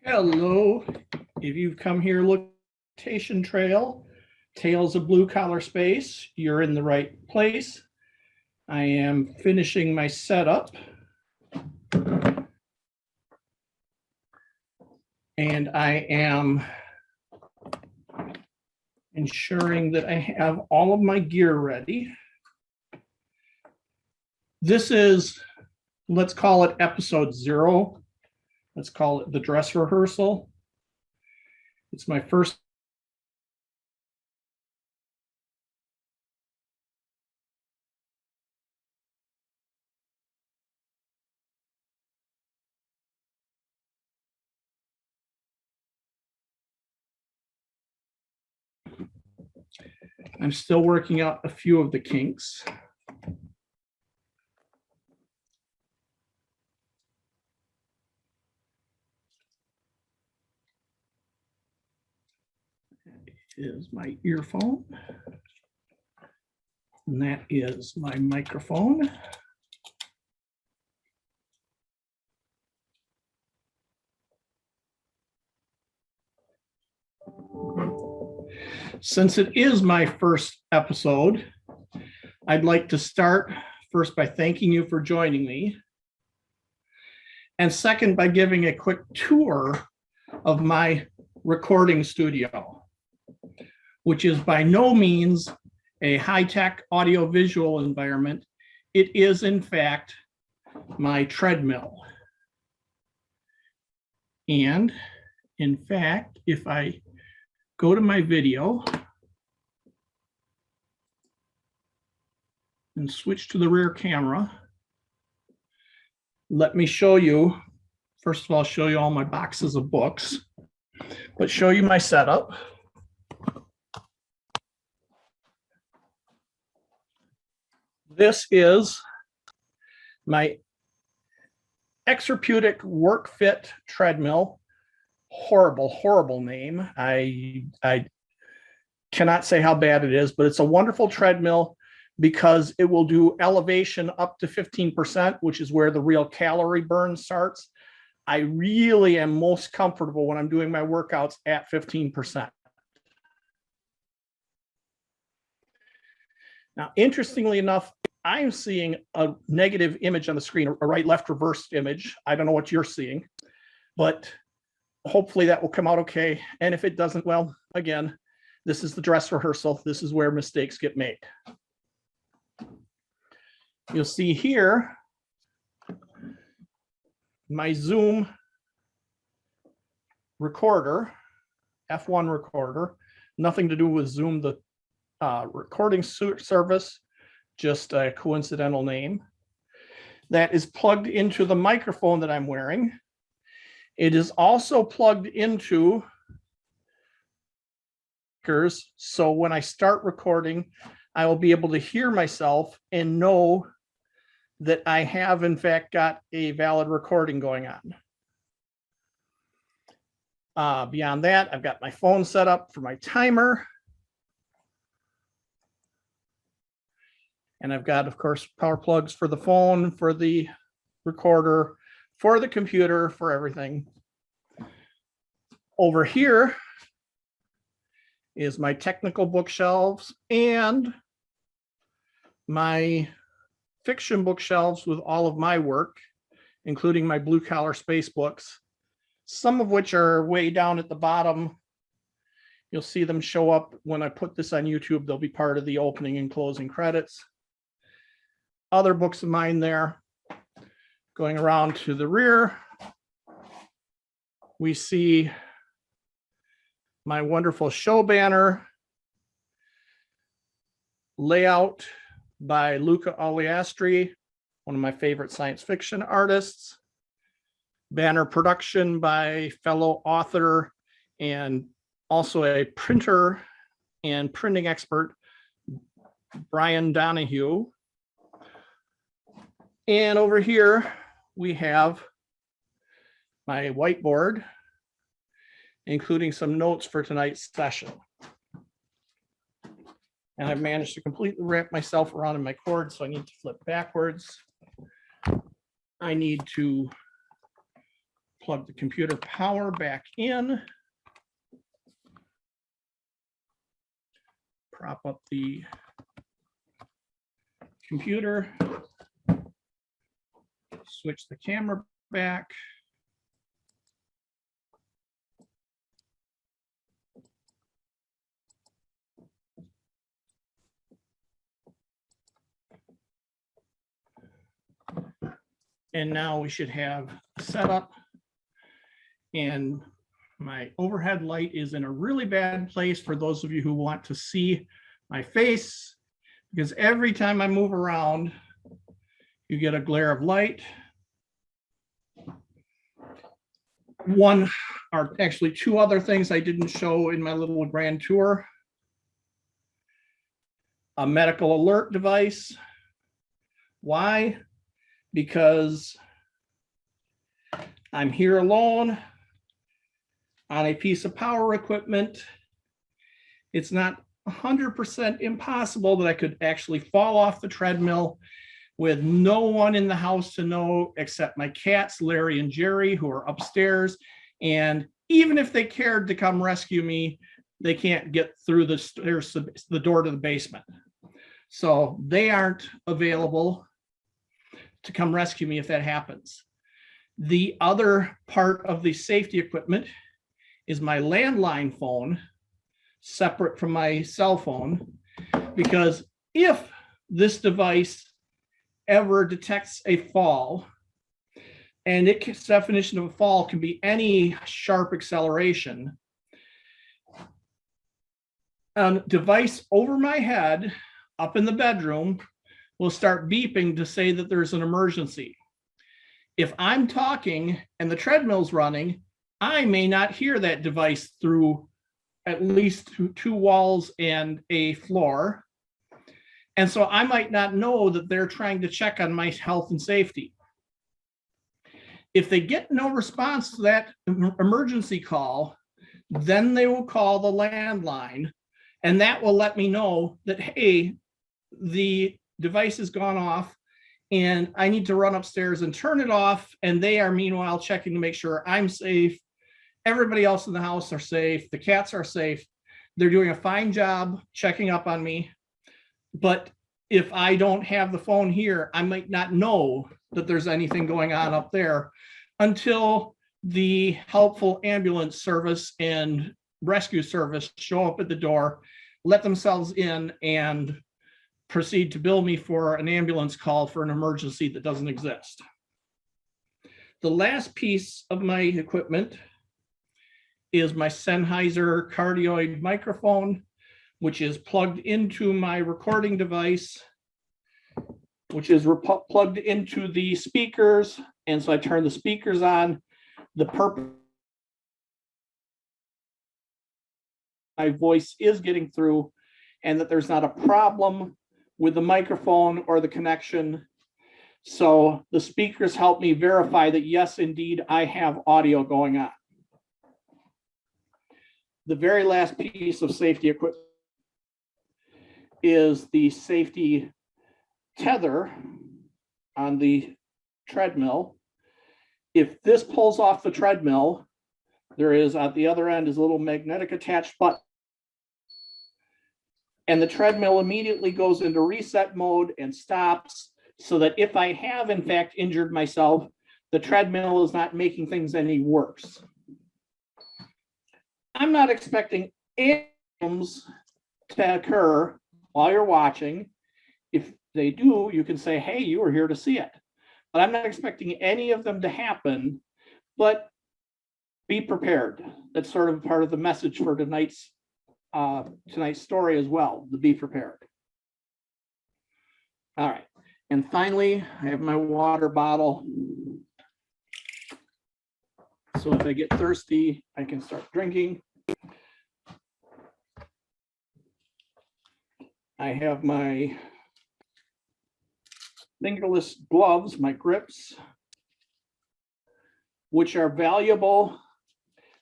Hello. If you've come here looking for Dictation Trail, Tales of Blue Collar Space, you're in the right place. I am finishing my setup. And I am ensuring that I have all of my gear ready. This is, let's call it episode 0. Let's call it the dress rehearsal. It's my first. I'm still working out a few of the kinks. Is my earphone, and that is my microphone. Since it is my first episode, I'd like to start first by thanking you for joining me, and second by giving a quick tour of my recording studio, which is by no means a high-tech audio-visual environment. It is, in fact, my treadmill. And, in fact, if I go to my video and switch to the rear camera, let me show you, first of all, show you all my boxes of books, but show you my setup. This is my Exerputic Work Fit treadmill. Horrible, horrible name. I cannot say how bad it is, but it's a wonderful treadmill because it will do elevation up to 15%, which is where the real calorie burn starts. I really am most comfortable when I'm doing my workouts at 15%. Now, interestingly enough, I'm seeing a negative image on the screen, a right-left reversed image. I don't know what you're seeing, but hopefully that will come out okay. And if it doesn't, well, again, this is the dress rehearsal. This is where mistakes get made. You'll see here my Zoom recorder, F1 recorder, nothing to do with Zoom, the recording service, just a coincidental name, that is plugged into the microphone that I'm wearing. It is also plugged into speakers, so when I start recording, I will be able to hear myself and know that I have, in fact, got a valid recording going on. Beyond that, I've got my phone set up for my timer. And I've got, of course, power plugs for the phone, for the recorder, for the computer, for everything. Over here is my technical bookshelves and my fiction bookshelves with all of my work, including my blue collar space books, some of which are way down at the bottom. You'll see them show up when I put this on YouTube. They'll be part of the opening and closing credits. Other books of mine there. Going around to the rear, we see my wonderful show banner, layout by Luca Oliastri, one of my favorite science fiction artists, banner production by fellow author and also a printer and printing expert, Brian Donahue. And over here, we have my whiteboard, including some notes for tonight's session. And I've managed to completely wrap myself around in my cord, so I need to flip backwards. I need to plug the computer power back in. Prop up the computer. Switch the camera back. And now we should have setup. And my overhead light is in a really bad place for those of you who want to see my face, because every time I move around, you get a glare of light. One, or actually two other things I didn't show in my little grand tour. A medical alert device. Why? Because I'm here alone on a piece of power equipment. It's not 100% impossible that I could actually fall off the treadmill with no one in the house to know except my cats, Larry and Jerry, who are upstairs. And even if they cared to come rescue me, they can't get through the stairs, the door to the basement. So they aren't available to come rescue me if that happens. The other part of the safety equipment is my landline phone, separate from my cell phone, because if this device ever detects a fall, and its definition of a fall can be any sharp acceleration, a device over my head up in the bedroom will start beeping to say that there's an emergency. If I'm talking and the treadmill's running, I may not hear that device through at least two walls and a floor. And so I might not know that they're trying to check on my health and safety. If they get no response to that emergency call, then they will call the landline, and that will let me know that, hey, the device has gone off and I need to run upstairs and turn it off. And they are meanwhile checking to make sure I'm safe. Everybody else in the house are safe. The cats are safe. They're doing a fine job checking up on me. But if I don't have the phone here, I might not know that there's anything going on up there until the helpful ambulance service and rescue service show up at the door, let themselves in, and proceed to bill me for an ambulance call for an emergency that doesn't exist. The last piece of my equipment is my Sennheiser cardioid microphone, which is plugged into my recording device, which is plugged into the speakers. And so I turn the speakers on. The purpose, my voice is getting through, and that there's not a problem with the microphone or the connection. So the speakers help me verify that, yes, indeed, I have audio going on. The very last piece of safety equipment is the safety tether on the treadmill. If this pulls off the treadmill, there is at the other end is a little magnetic attached button. And the treadmill immediately goes into reset mode and stops, so that if I have in fact injured myself, the treadmill is not making things any worse. I'm not expecting any problems to occur while you're watching. If they do, you can say, hey, you were here to see it. But I'm not expecting any of them to happen, but be prepared. That's sort of part of the message for tonight's story as well, to be prepared. All right, and finally, I have my water bottle. So if I get thirsty, I can start drinking. I have my fingerless gloves, my grips, which are valuable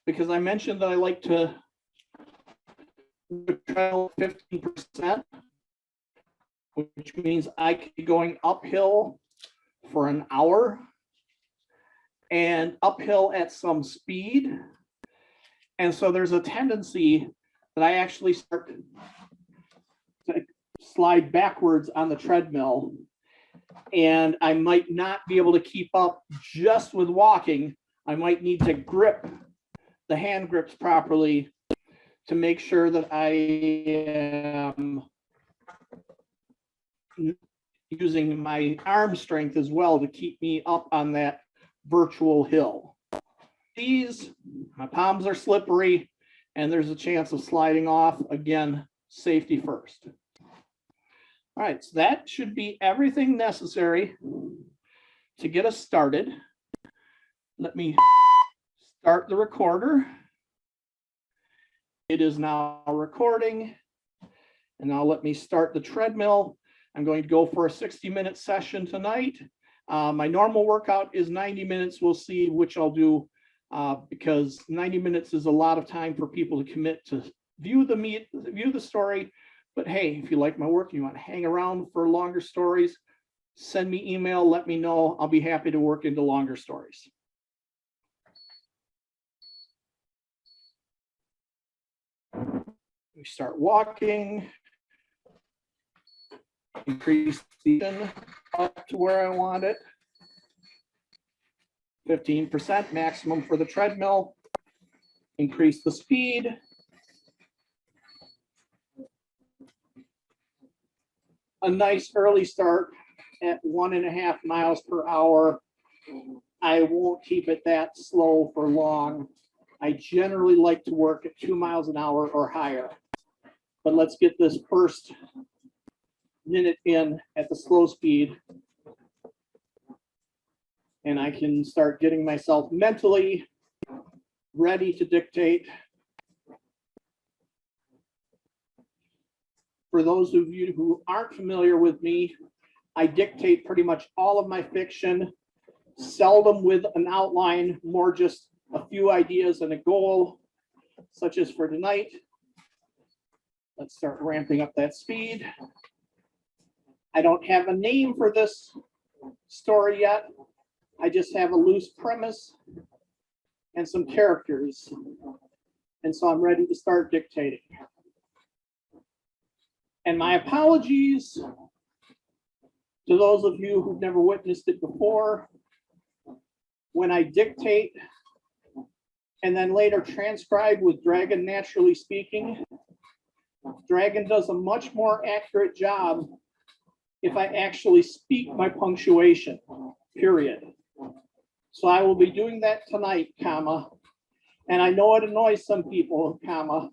because I mentioned that I like to travel 15%, which means I could be going uphill for an hour. and uphill at some speed. And so there's a tendency that I actually start to slide backwards on the treadmill, and I might not be able to keep up just with walking. I might need to grip the hand grips properly to make sure that I am using my arm strength as well to keep me up on that virtual hill. My palms are slippery and there's a chance of sliding off. Again, safety first. All right, so that should be everything necessary to get us started. Let me start the recorder. It is now recording. And now let me start the treadmill. I'm going to go for a 60-minute session tonight. My normal workout is 90 minutes. We'll see which I'll do because 90 minutes is a lot of time for people to commit to view the story. But hey, if you like my work, you want to hang around for longer stories, send me email, let me know. I'll be happy to work into longer stories. We start walking, increase the up to where I want it. 15% maximum for the treadmill. Increase the speed. A nice early start at 1.5 miles per hour. I won't keep it that slow for long. I generally like to work at 2 miles an hour or higher. But let's get this first minute in at the slow speed. And I can start getting myself mentally ready to dictate. For those of you who aren't familiar with me, I dictate pretty much all of my fiction, seldom with an outline, more just a few ideas and a goal, such as for tonight. Let's start ramping up that speed. I don't have a name for this story yet. I just have a loose premise and some characters. And so I'm ready to start dictating. And my apologies to those of you who've never witnessed it before. When I dictate and then later transcribe with Dragon Naturally Speaking, Dragon does a much more accurate job if I actually speak my punctuation, period. So I will be doing that tonight, comma, and I know it annoys some people, comma,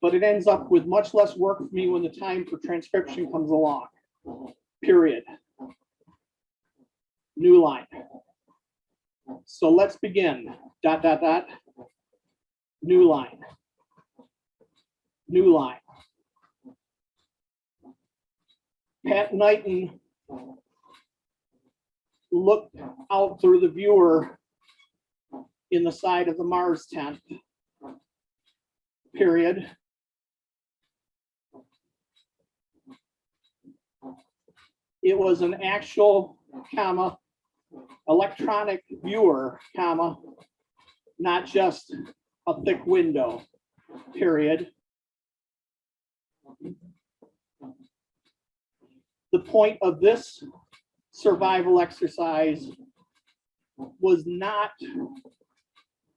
but it ends up with much less work for me when the time for transcription comes along, period. New line. So let's begin, ... New line. New line. Pat Knighton looked out through the viewer in the side of the Mars tent, period. It was an actual, comma, electronic viewer, comma, not just a thick window, period. The point of this survival exercise was not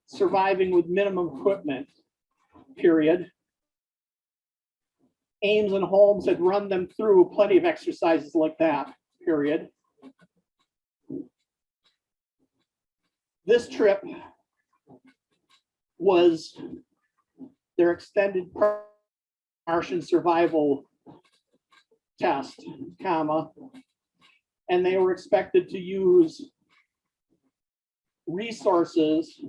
surviving with minimum equipment, period. Ames and Holmes had run them through plenty of exercises like that, period. This trip was their extended Martian survival test, comma, and they were expected to use resources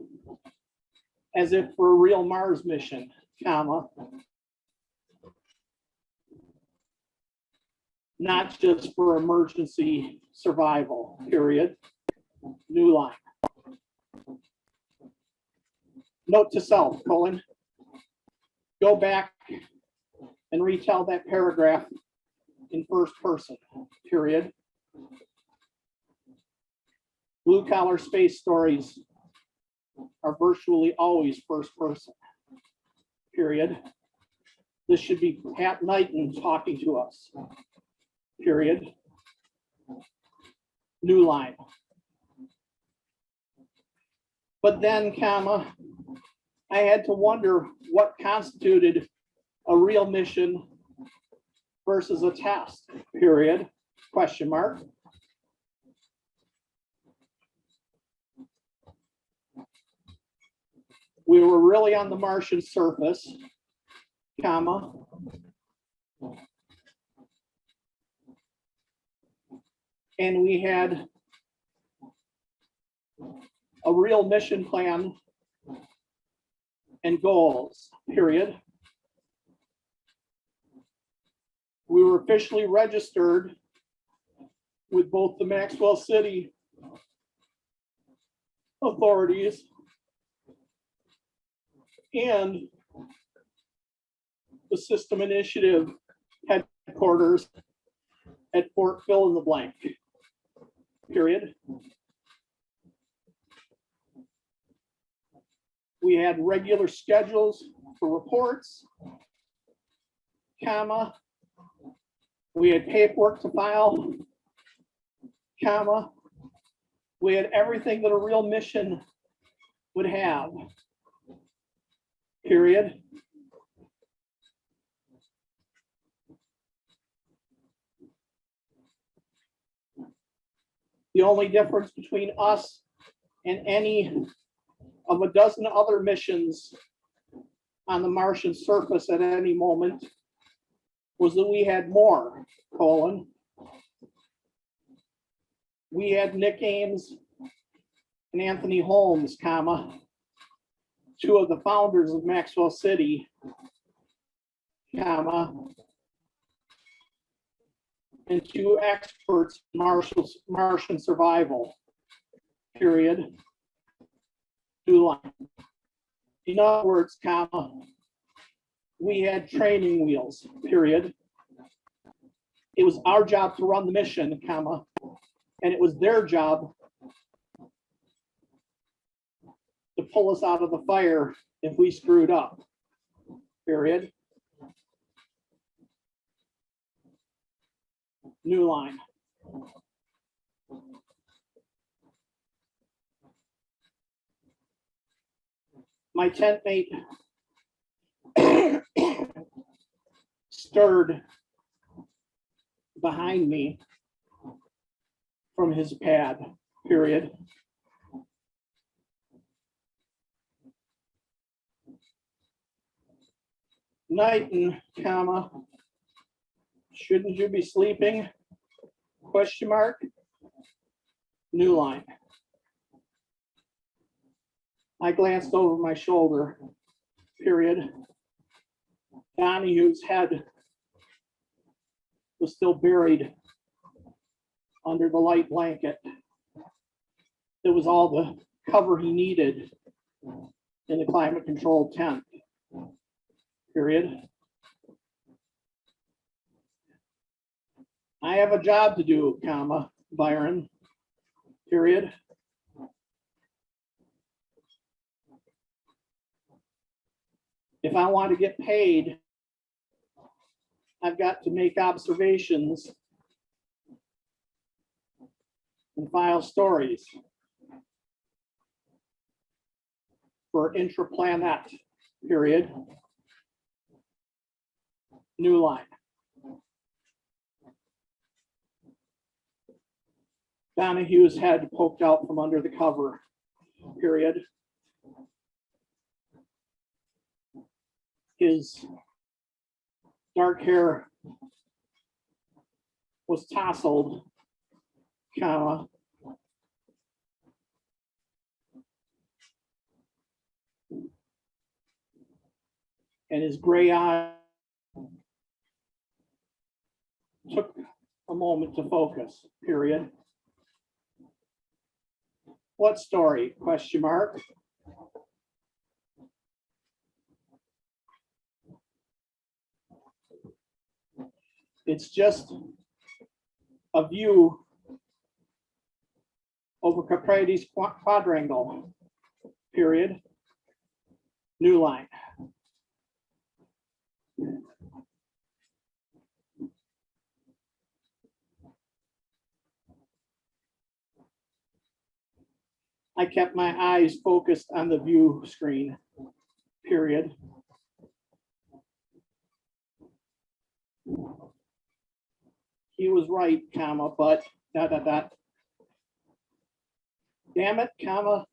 as if for a real Mars mission, comma, not just for emergency survival, period. New line. Note to self, colon, go back and retell that paragraph in first person, period. Blue collar space stories are virtually always first person, period. This should be Pat Knighton talking to us, period. New line. But then, comma, I had to wonder what constituted a real mission versus a test, period, question mark. We were really on the Martian surface, comma. And we had a real mission plan and goals, period. We were officially registered with both the Maxwell City authorities and the System Initiative headquarters at Fort Fill in the blank, period. We had regular schedules for reports, comma. We had paperwork to file, comma. We had everything that a real mission would have, period. The only difference between us and any of a dozen other missions on the Martian surface at any moment was that we had more, colon. We had Nick Ames and Anthony Holmes, comma, two of the founders of Maxwell City, comma, and two experts in Martian survival, period. New line. In other words, comma, we had training wheels, period. It was our job to run the mission, comma, and it was their job to pull us out of the fire if we screwed up, period. New line. My tent mate stirred behind me from his pad, period. Knighton, comma, shouldn't you be sleeping? Question mark. New line. I glanced over my shoulder, period. Donahue's head was still buried under the light blanket. It was all the cover he needed in the climate controlled tent, period. I have a job to do, comma, Byron, period. If I want to get paid, I've got to make observations and file stories for intraplanet, period. New line. Donahue's head poked out from under the cover, period. His dark hair was tousled, comma, and his gray eye took a moment to focus, period. What story? Question mark. It's just a view over Caprides quadrangle, period, new line. I kept my eyes focused on the view screen, period. He was right, comma, but dot, dot, dot. Damn it, comma.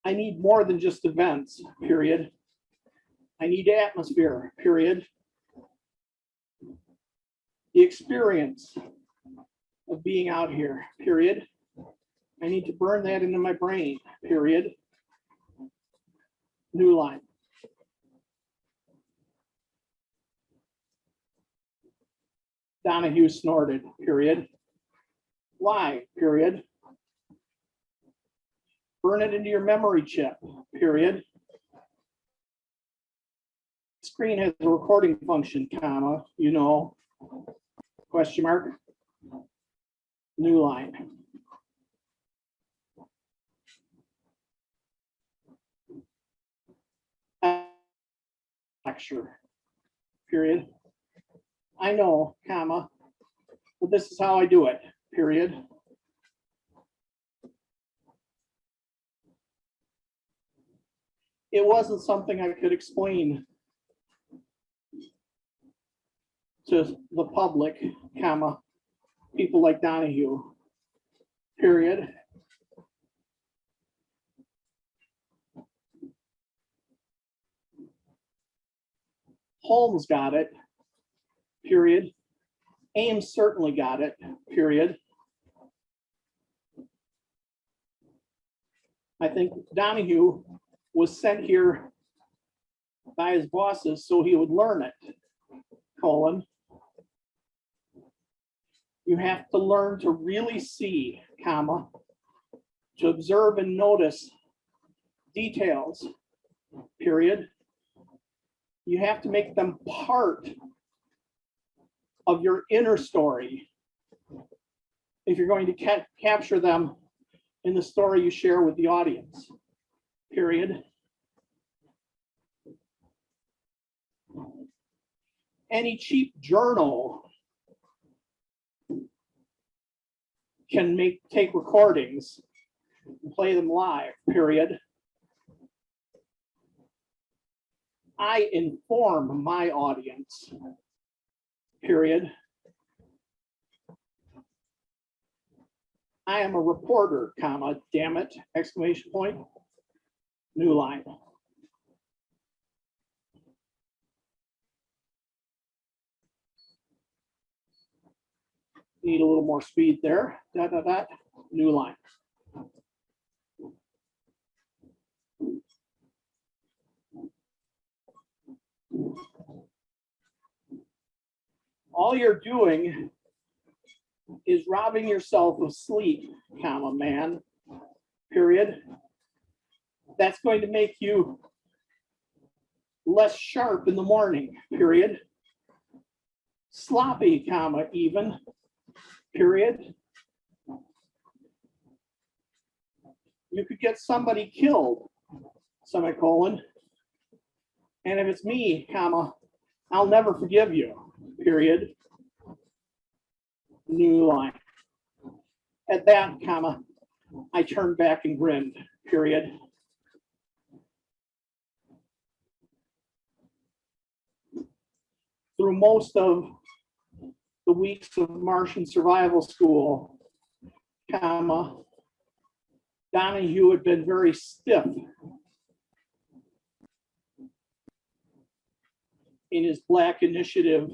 I need more than just events, period. I need atmosphere, period. The experience of being out here, period. I need to burn that into my brain, period. New line. Donahue snorted, period. Why, period. Burn it into your memory chip, period. Screen has a recording function, comma, you know, question mark, new line. Lecture, period. I know, comma, but this is how I do it, period. It wasn't something I could explain to the public, comma, people like Donahue, period. Holmes got it, period. Ames certainly got it, period. I think Donahue was sent here by his bosses so he would learn it, colon. You have to learn to really see, comma, to observe and notice details, period. You have to make them part of your inner story if you're going to capture them in the story you share with the audience, period. Any cheap journal can take recordings and play them live, period. I inform my audience, period. I am a reporter, comma, damn it, exclamation point, new line. Need a little more speed there, dot, dot, dot, new line. All you're doing is robbing yourself of sleep, comma, man, period. That's going to make you less sharp in the morning, period. Sloppy, comma, even, period. You could get somebody killed, semicolon. And if it's me, comma, I'll never forgive you, period. New line. At that, comma, I turned back and grinned, period. Through most of the weeks of Martian Survival School, comma, Donahue had been very stiff in his Black Initiative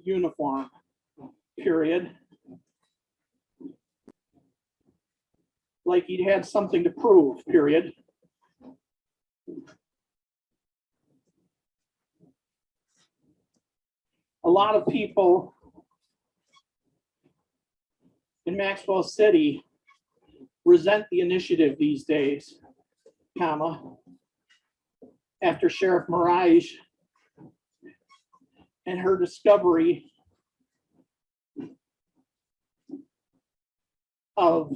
uniform, period. Like he'd had something to prove, period. A lot of people in Maxwell City resent the initiative these days, comma, after Sheriff Mirage and her discovery of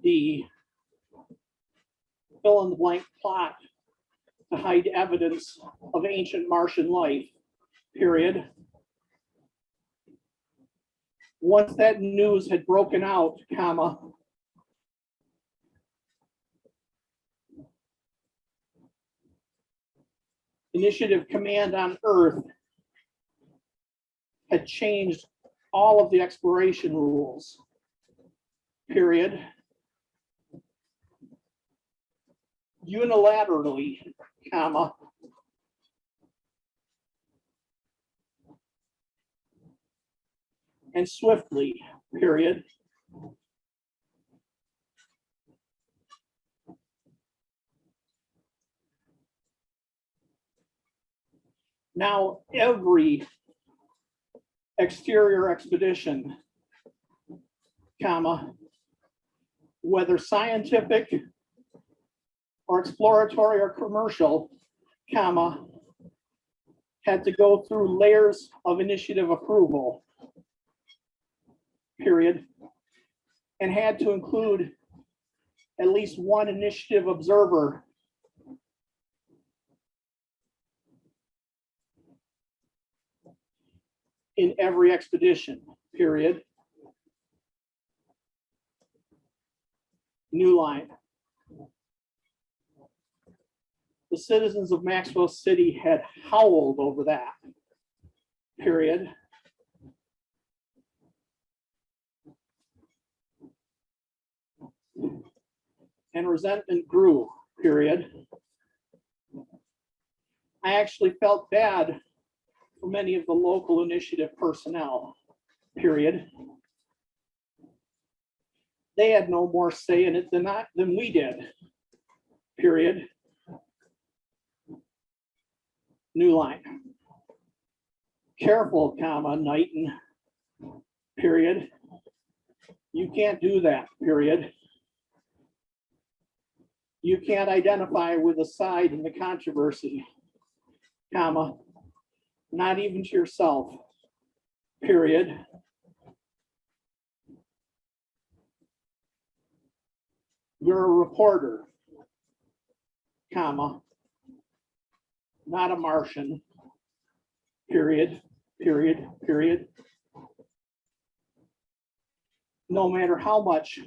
the fill in the blank plot to hide evidence of ancient Martian life, period. Once that news had broken out, comma, Initiative Command on Earth had changed all of the exploration rules, period. Unilaterally, comma, and swiftly, period. Now, every exterior expedition, comma, whether scientific or exploratory or commercial, comma, had to go through layers of initiative approval, period, and had to include at least one initiative observer in every expedition, period. New line. The citizens of Maxwell City had howled over that, period. And resentment grew, period. I actually felt bad for many of the local initiative personnel, period. They had no more say in it than we did, period. New line. Careful, comma, Knighton, period. You can't do that, period. You can't identify with a side in the controversy, comma, not even to yourself, period. You're a reporter, comma, not a Martian, period, period, period. No matter how much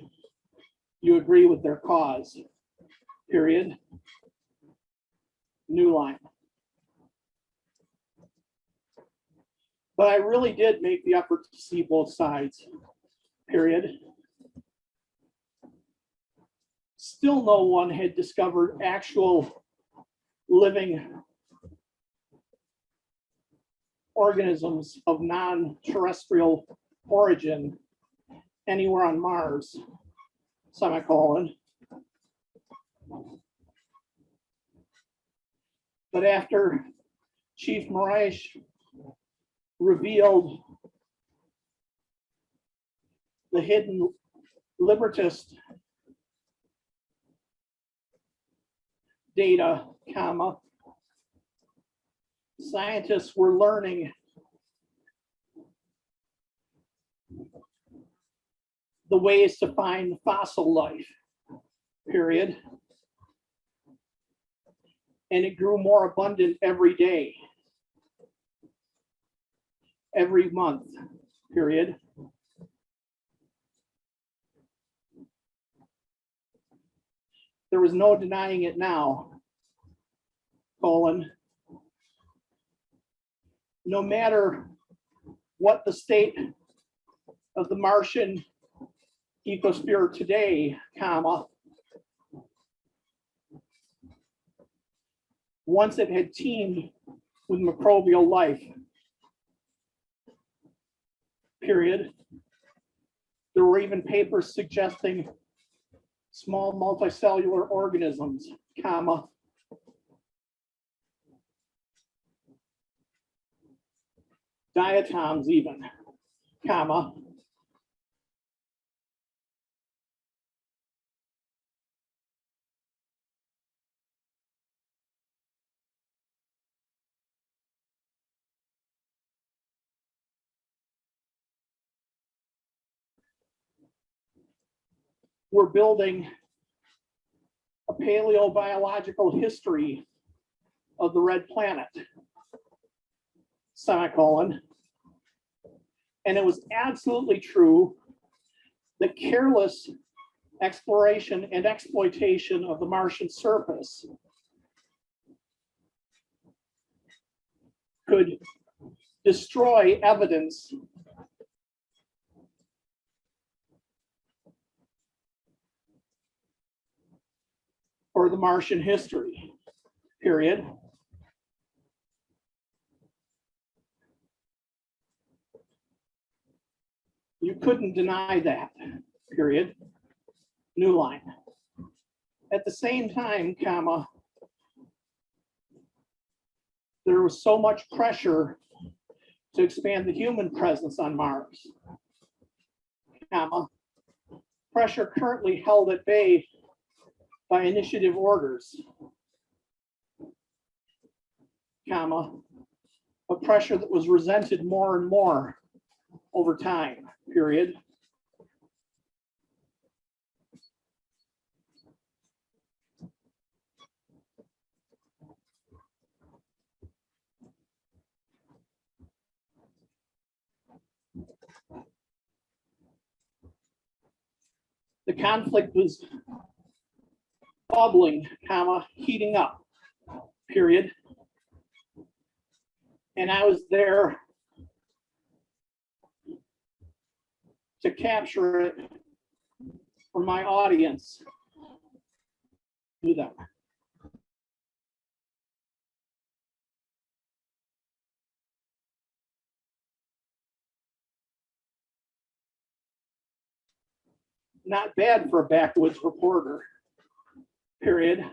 you agree with their cause, period. New line. But I really did make the effort to see both sides, period. Still no one had discovered actual living organisms of non-terrestrial origin anywhere on Mars, semicolon. But after Chief Moraes revealed the hidden libertist data, comma, scientists were learning the ways to find fossil life, period. And it grew more abundant every day, every month, period. There was no denying it now, colon. No matter what the state of the Martian ecosphere today, comma, once it had teemed with microbial life, period. There were even papers suggesting small multicellular organisms, comma, diatoms even, comma, we're building a paleobiological history of the red planet, semicolon. And it was absolutely true that careless exploration and exploitation of the Martian surface could destroy evidence for the Martian history, period. You couldn't deny that, period. New line. At the same time, comma, there was so much pressure to expand the human presence on Mars, comma, pressure currently held at bay by initiative orders, comma, a pressure that was resented more and more over time, period. The conflict was bubbling, comma, heating up, period. And I was there to capture it for my audience. Do that. Not bad for a backwoods reporter, period.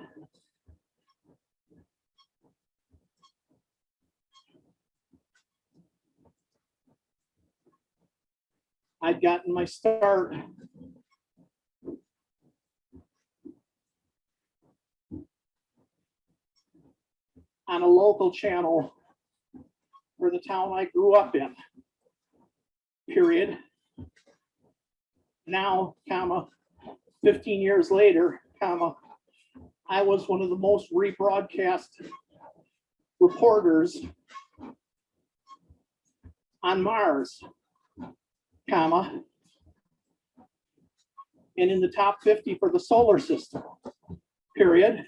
I'd gotten my start on a local channel for the town I grew up in, period. Now, comma, 15 years later, comma, I was one of the most rebroadcast reporters on Mars, comma, and in the top 50 for the solar system, period.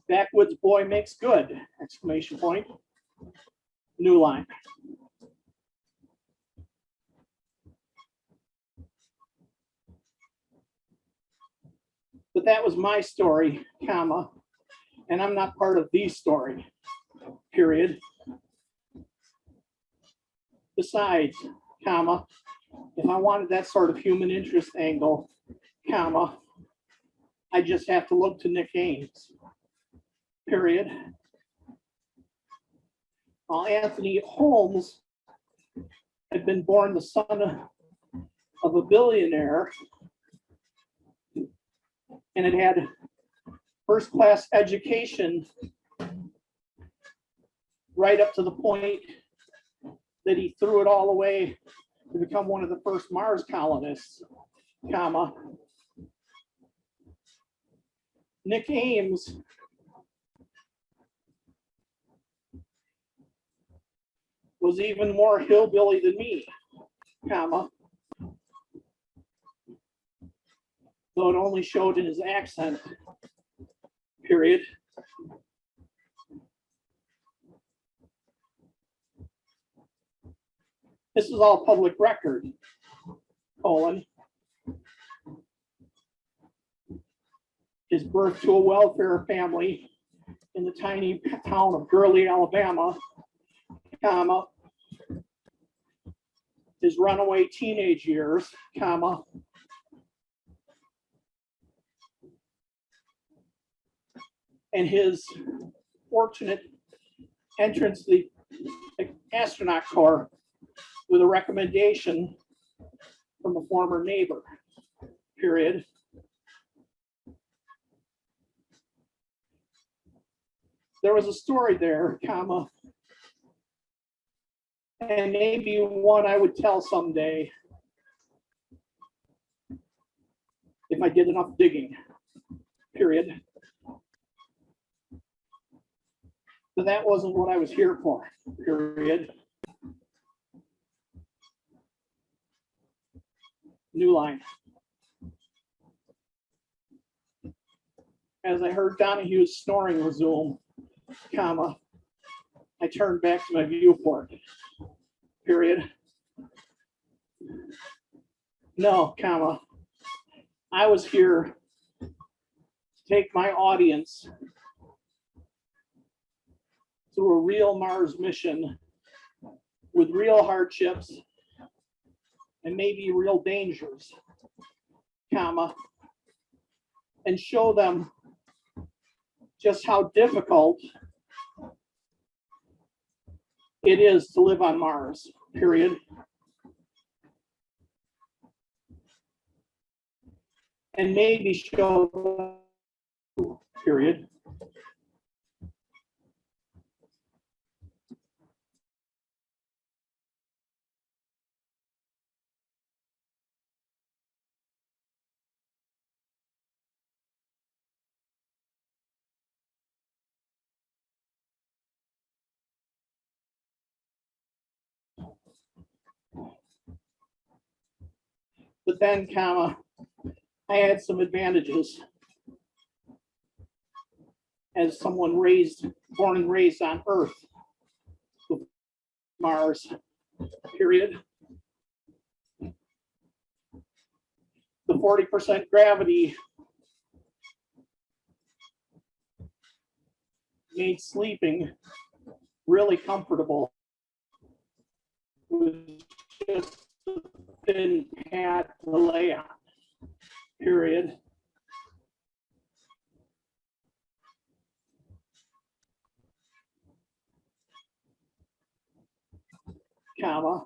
Backwoods boy makes good, exclamation point. New line. But that was my story, comma, and I'm not part of the story, period. Besides, comma, if I wanted that sort of human interest angle, comma, I just have to look to Nick Ames, period. Anthony Holmes had been born the son of a billionaire and had had first-class education right up to the point that he threw it all away to become one of the first Mars colonists, comma. Nick Ames was even more hillbilly than me, comma, though it only showed in his accent, period. This is all public record, colon. His birth to a welfare family in the tiny town of Gurley, Alabama, comma, his runaway teenage years, comma, and his fortunate entrance to the astronaut corps with a recommendation from a former neighbor, period. There was a story there, comma, and maybe one I would tell someday if I did enough digging, period. But that wasn't what I was here for, period. New line. As I heard Donahue's snoring resume, comma, I turned back to my viewport, period. No, comma, I was here to take my audience through a real Mars mission with real hardships and maybe real dangers, comma, and show them just how difficult it is to live on Mars, period. And maybe show them, period. But then, comma, I had some advantages as someone born and raised on Earth, Mars, period. The 40% gravity made sleeping really comfortable with just a thin pad to lay on, period. Comma,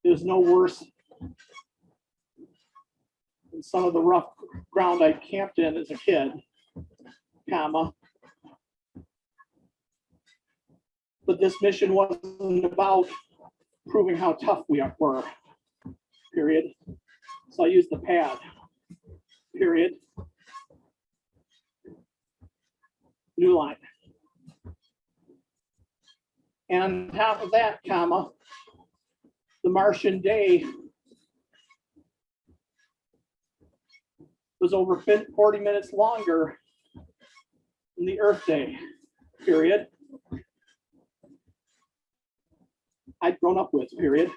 it was no worse than some of the rough ground I camped in as a kid, comma. But this mission wasn't about proving how tough we were, period. So I used the pad, period. New line. And on top of that, comma, the Martian day was over 40 minutes longer than the Earth day, period. I'd grown up with, period.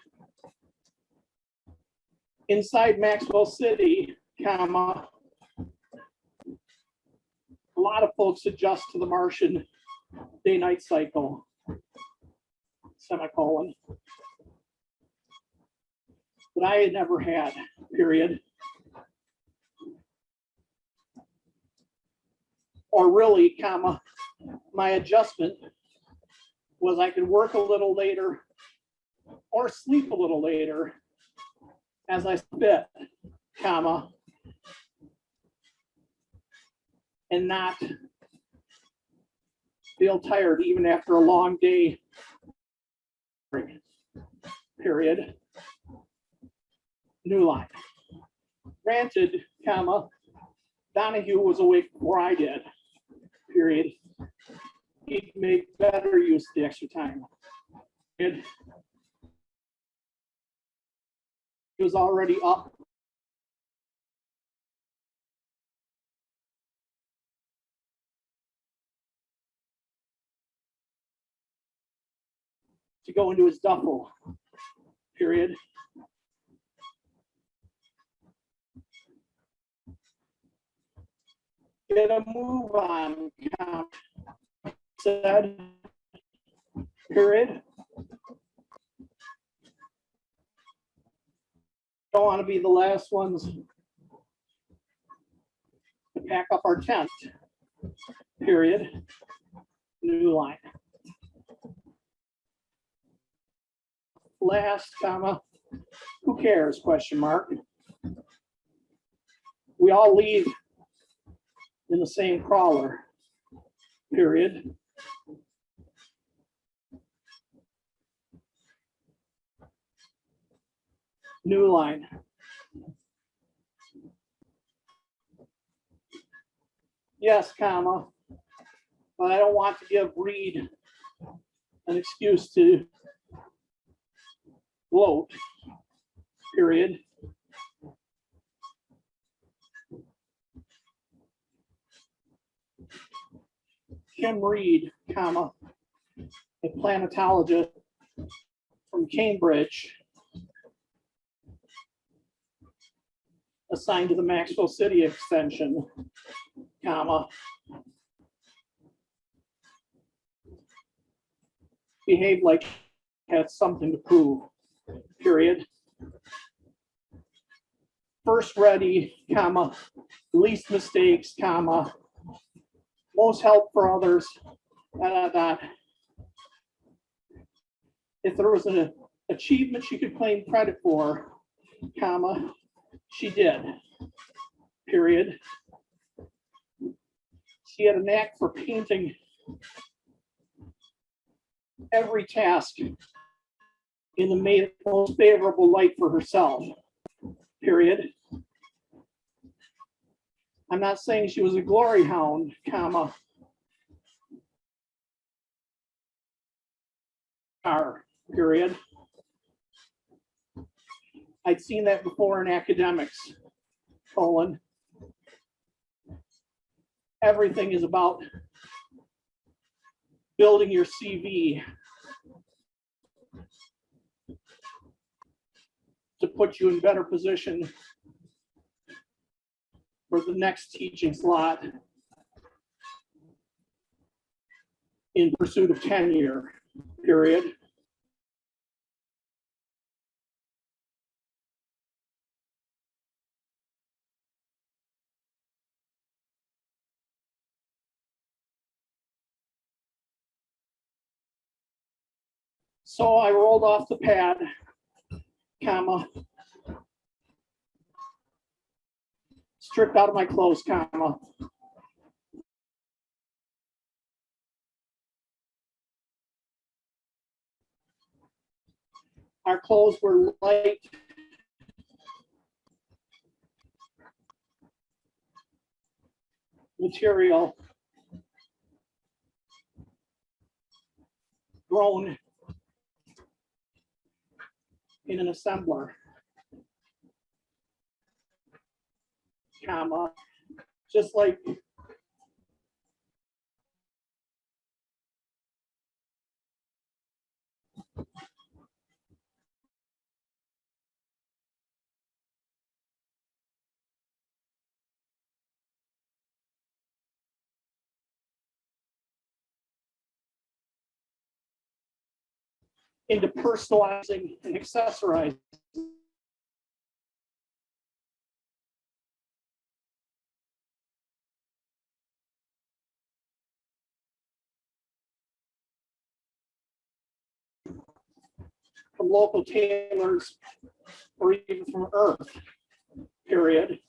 Inside Maxwell City, comma, a lot of folks adjust to the Martian day-night cycle, semicolon. But I had never had, period. Or really, comma, my adjustment was I could work a little later or sleep a little later as I spit, comma, and not feel tired even after a long day, period. New line. Granted, comma, Donahue was awake before I did, period. He'd make better use of the extra time. He was already up. To go into his duffel, period. Get a move on, said, period. Don't want to be the last ones to pack up our tent, period. New line. Last, comma, who cares, question mark. We all leave in the same crawler, period. New line. Yes, comma, but I don't want to give Reed an excuse to gloat, period. Kim Reed, comma, a planetologist from Cambridge, assigned to the Maxwell City extension, comma, behaved like had something to prove, period. First ready, comma, least mistakes, comma, most help for others, If there was an achievement she could claim credit for, comma, she did, period. She had a knack for painting every task in the most favorable light for herself, period. I'm not saying she was a glory hound, comma, period. I'd seen that before in academics, colon. Everything is about building your CV to put you in better position for the next teaching slot in pursuit of tenure, period. So I rolled off the pad, comma, stripped out of my clothes, comma, our clothes were light material grown in an assembler, comma, just like into personalizing and accessorizing. From local tailors or even from Earth, period.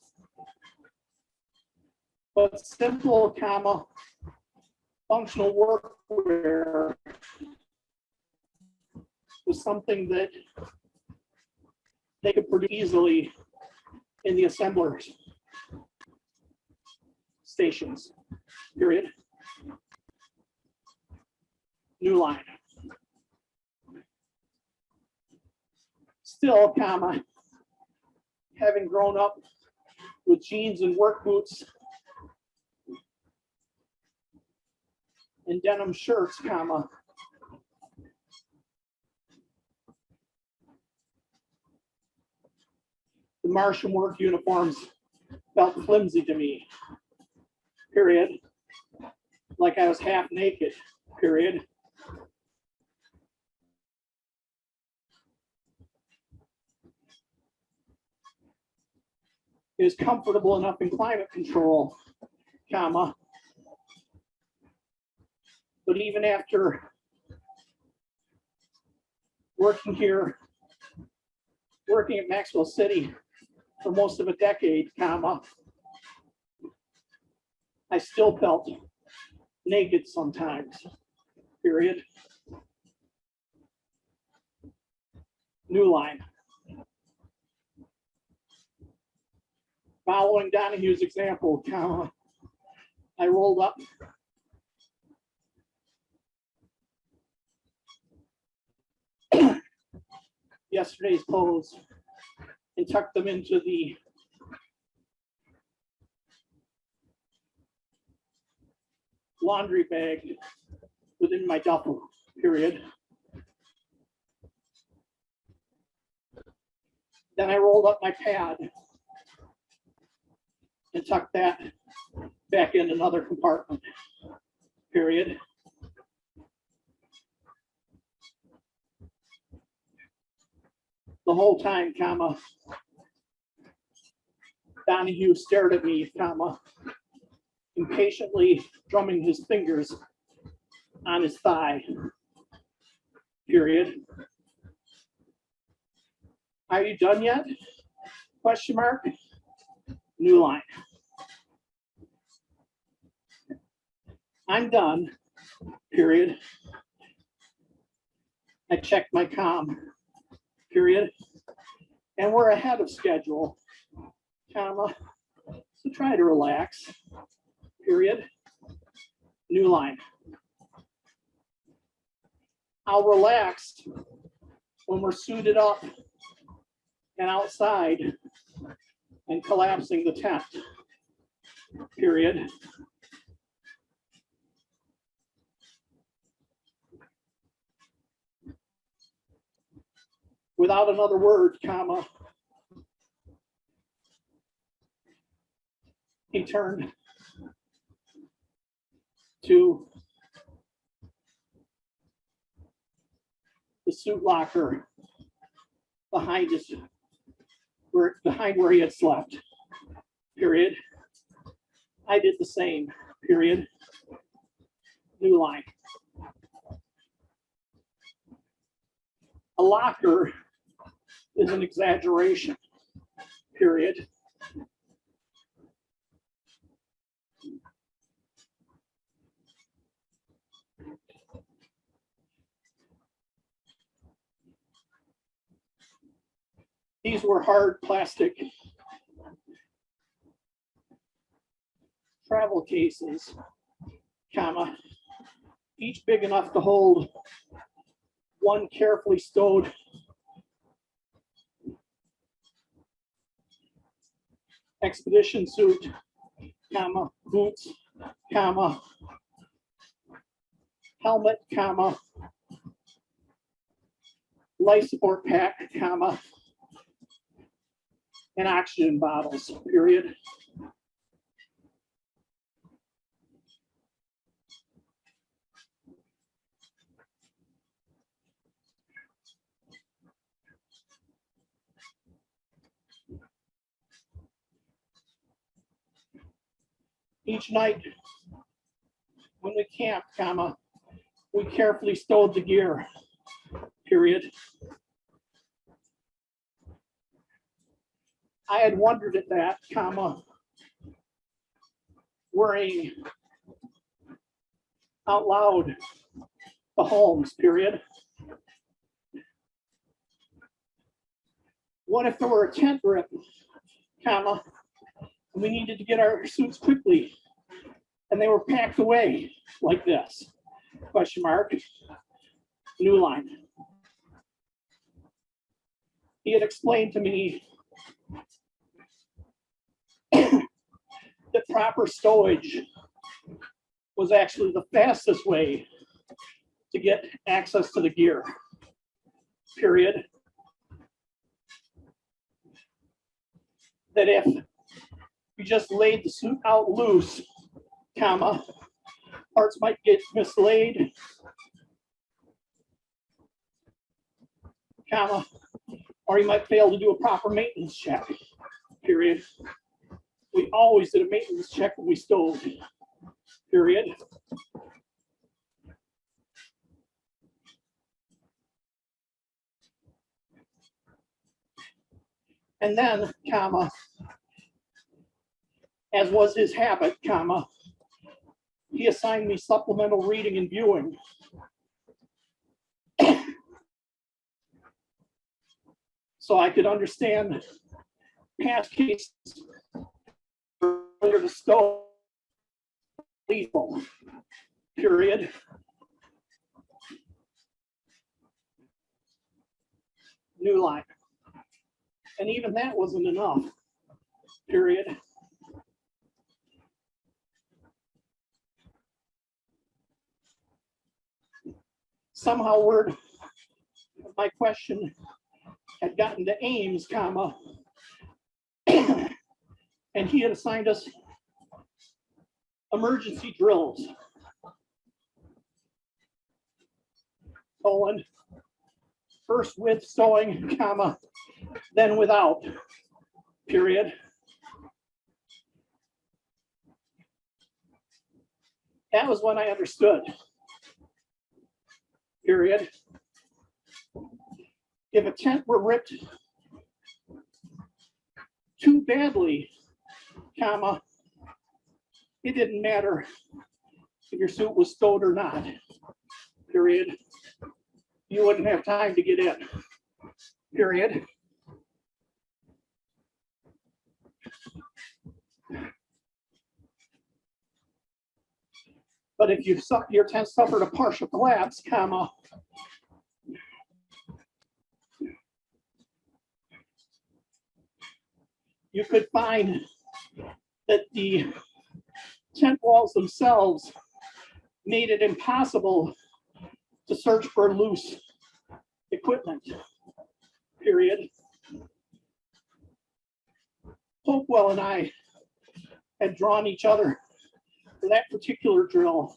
But simple, comma, functional workwear was something that they could produce easily in the assemblers stations, period. New line. Still, comma, having grown up with jeans and work boots and denim shirts, comma, the Martian work uniforms felt flimsy to me, period. Like I was half naked, period. It was comfortable enough in climate control, comma, but even after working here, working at Maxwell City for most of a decade, comma, I still felt naked sometimes, period. New line. Following Donahue's example, comma, I rolled up yesterday's clothes and tucked them into the laundry bag within my duffel, period. Then I rolled up my pad and tucked that back in another compartment, period. The whole time, comma, Donahue stared at me, comma, impatiently drumming his fingers on his thigh, period. Are you done yet? Question mark. New line. I'm done, period. I checked my comm, period. And we're ahead of schedule, comma, so try to relax, period. New line. I'll relax when we're suited up and outside and collapsing the tent, period. Without another word, comma, he turned to the suit locker behind where he had slept, period. I did the same, period. New line. A locker is an exaggeration, period. These were hard plastic travel cases, comma, each big enough to hold one carefully stowed expedition suit, comma, boots, comma, helmet, comma, life support pack, comma, and oxygen bottles, period. Each night when we camped, comma, we carefully stowed the gear, period. I had wondered at that, comma, worrying out loud the homes, period. What if there were a tent rip, comma, and we needed to get our suits quickly and they were packed away like this, question mark, new line. He had explained to me that proper stowage was actually the fastest way to get access to the gear, period. That if you just laid the suit out loose, comma, parts might get mislaid, comma, or you might fail to do a proper maintenance check, period. We always did a maintenance check when we stowed, period. And then, comma, as was his habit, comma, he assigned me supplemental reading and viewing. So I could understand past cases failure to stow lethal, period. New line. And even that wasn't enough, period. Somehow word of my question had gotten to Ames, comma, and he had assigned us emergency drills. Colon, first with stowing, comma, then without, period. That was when I understood, period. If a tent were ripped too badly, comma, it didn't matter if your suit was stowed or not, period. You wouldn't have time to get in, period. But if your tent suffered a partial collapse, comma, you could find that the tent walls themselves made it impossible to search for loose equipment, period. Hopewell and I had drawn each other for that particular drill,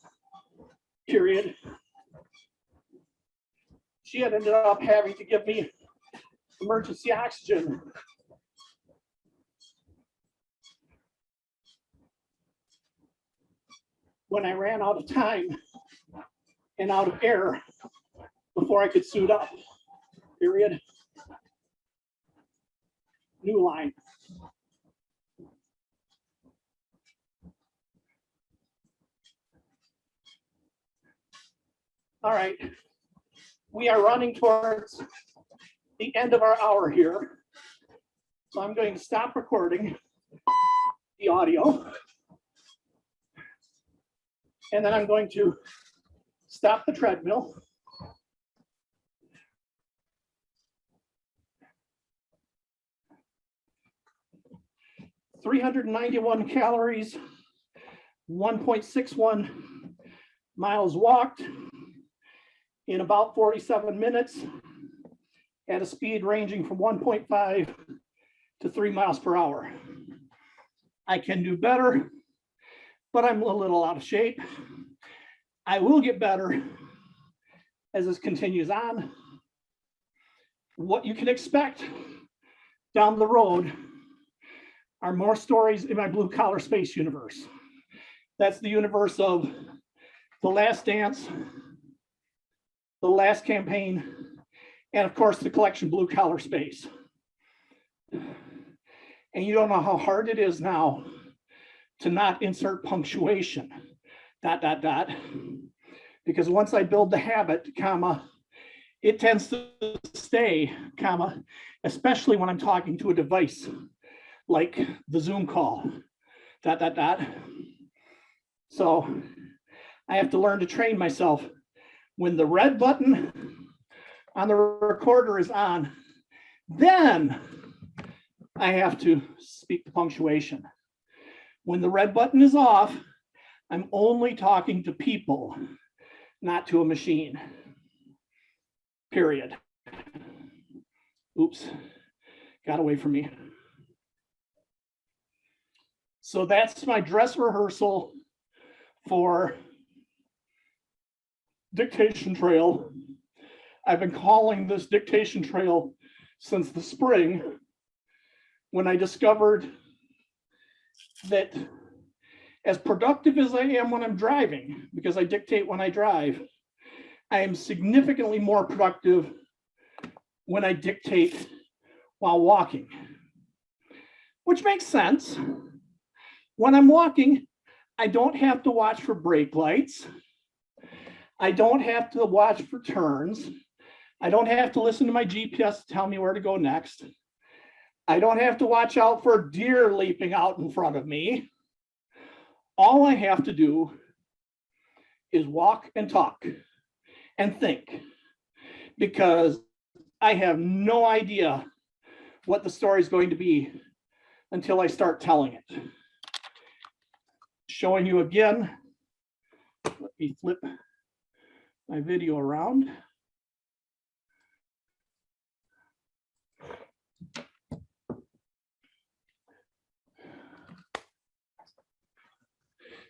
period. She had ended up having to give me emergency oxygen. When I ran out of time and out of air before I could suit up, period. New line. All right, we are running towards the end of our hour here. So I'm going to stop recording the audio. And then I'm going to stop the treadmill. $391 calories, 1.61 miles walked in about 47 minutes at a speed ranging from 1.5 to 3 miles per hour. I can do better, but I'm a little out of shape. I will get better as this continues on. What you can expect down the road are more stories in my blue collar space universe. That's the universe of The Last Dance, The Last Campaign, and of course the collection Blue Collar Space. And you don't know how hard it is now to not insert punctuation, ... Because once I build the habit, comma, it tends to stay, comma, especially when I'm talking to a device like the Zoom call, ... So I have to learn to train myself. When the red button on the recorder is on, then I have to speak the punctuation. When the red button is off, I'm only talking to people, not to a machine, period. Oops, got away from me. So that's my dress rehearsal for Dictation Trail. I've been calling this Dictation Trail since the spring, when I discovered that as productive as I am when I'm driving, because I dictate when I drive, I am significantly more productive when I dictate while walking, which makes sense. When I'm walking, I don't have to watch for brake lights. I don't have to watch for turns. I don't have to listen to my GPS to tell me where to go next. I don't have to watch out for deer leaping out in front of me. all I have to do is walk and talk and think, because I have no idea what the story is going to be until I start telling it. Showing you again, let me flip my video around.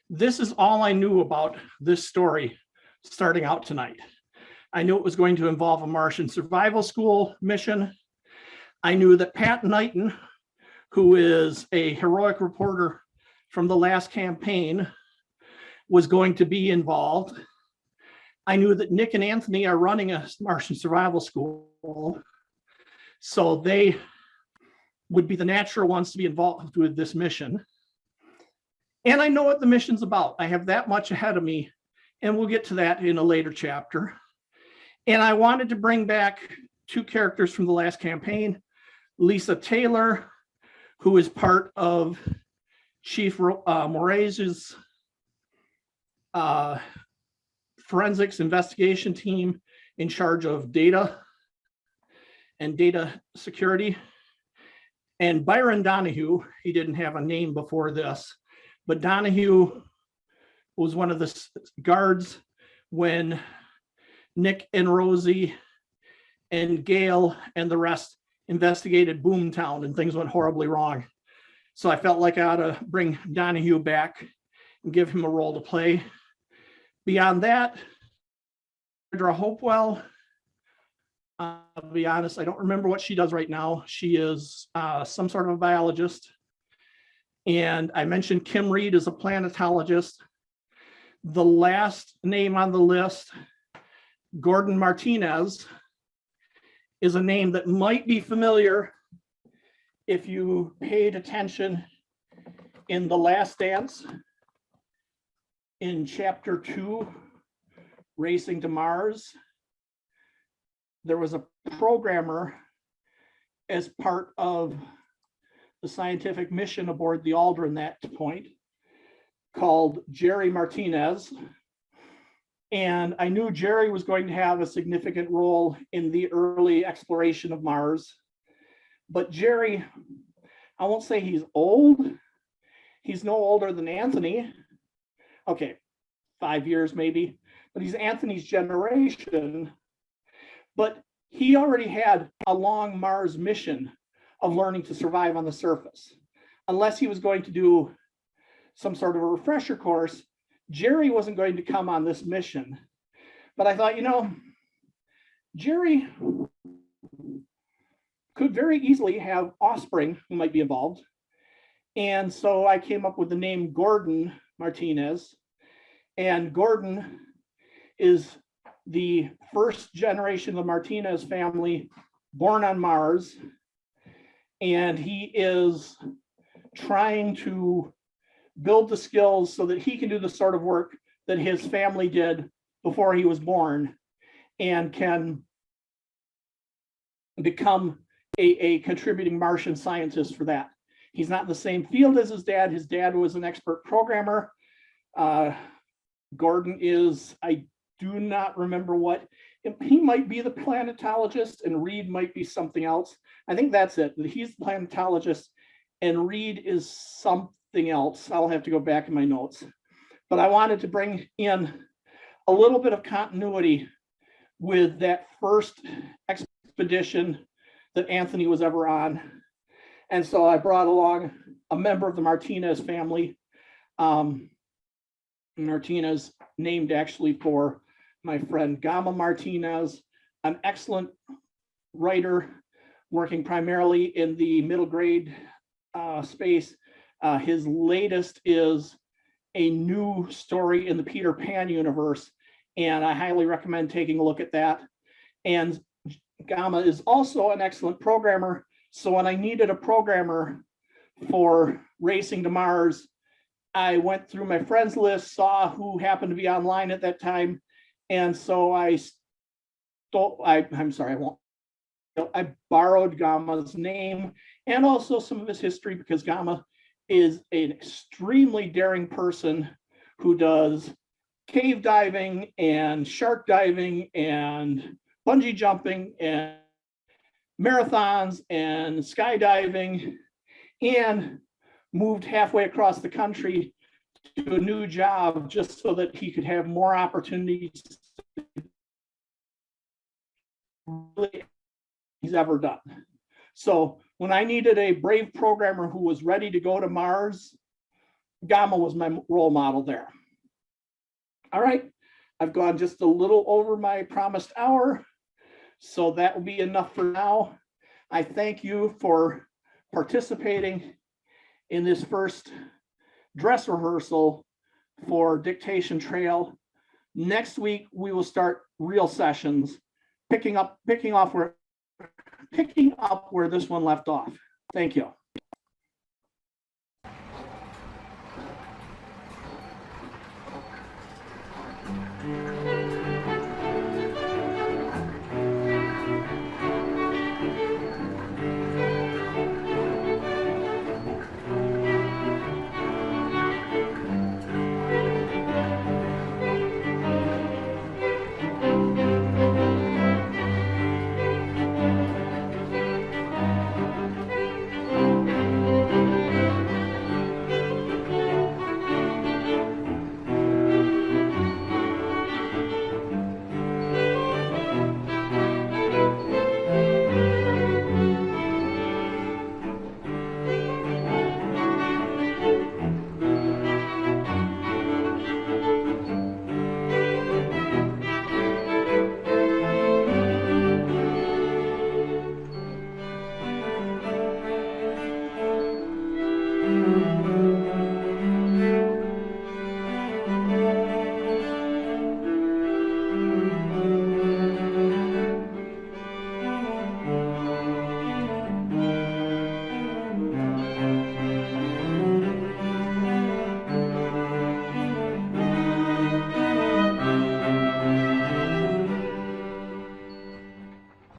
This is all I knew about this story starting out tonight. I knew it was going to involve a Martian Survival School mission. I knew that Pat Knighton, who is a heroic reporter from the last campaign, was going to be involved. I knew that Nick and Anthony are running a Martian Survival School, so they would be the natural ones to be involved with this mission. And I know what the mission's about. I have that much ahead of me, and we'll get to that in a later chapter. And I wanted to bring back two characters from the last campaign, Lisa Taylor, who is part of Chief Moraes' forensics investigation team in charge of data and data security. And Byron Donahue, he didn't have a name before this, but Donahue was one of the guards when Nick and Rosie and Gail and the rest investigated Boomtown and things went horribly wrong. So I felt like I ought to bring Donahue back and give him a role to play. Beyond that, Deirdre Hopewell, I'll be honest, I don't remember what she does right now. She is some sort of a biologist. And I mentioned Kim Reed as a planetologist. The last name on the list, Gordon Martinez, is a name that might be familiar if you paid attention in The Last Dance in chapter 2, Racing to Mars. There was a programmer as part of the scientific mission aboard the Aldrin at that point called Jerry Martinez. And I knew Jerry was going to have a significant role in the early exploration of Mars. But Jerry, I won't say he's old. He's no older than Anthony. Okay, 5 years maybe, but he's Anthony's generation. But he already had a long Mars mission of learning to survive on the surface. Unless he was going to do some sort of a refresher course, Jerry wasn't going to come on this mission. But I thought, you know, Jerry could very easily have offspring who might be involved. And so I came up with the name Gordon Martinez. And Gordon is the first generation of the Martinez family born on Mars. And he is trying to build the skills so that he can do the sort of work that his family did before he was born and can become a contributing Martian scientist for that. He's not in the same field as his dad. His dad was an expert programmer. Gordon is, I do not remember what, he might be the planetologist and Reed might be something else. I think that's it. He's the planetologist and Reed is something else. I'll have to go back in my notes. But I wanted to bring in a little bit of continuity with that first expedition that Anthony was ever on. And so I brought along a member of the Martinez family. Martinez, named actually for my friend Gama Martinez, an excellent writer working primarily in the middle grade space. His latest is a new story in the Peter Pan universe, and I highly recommend taking a look at that. And Gama is also an excellent programmer, so when I needed a programmer for Racing to Mars, I went through my friends list, saw who happened to be online at that time, and so I borrowed Gama's name and also some of his history because Gama is an extremely daring person who does cave diving and shark diving and bungee jumping and marathons and skydiving, and moved halfway across the country to a new job just so that he could have more opportunities he's ever done. So when I needed a brave programmer who was ready to go to Mars, Gamma was my role model there. All right, I've gone just a little over my promised hour, so that will be enough for now. I thank you for participating in this first dress rehearsal for Dictation Trail. Next week, we will start real sessions, picking up where this one left off. Thank you.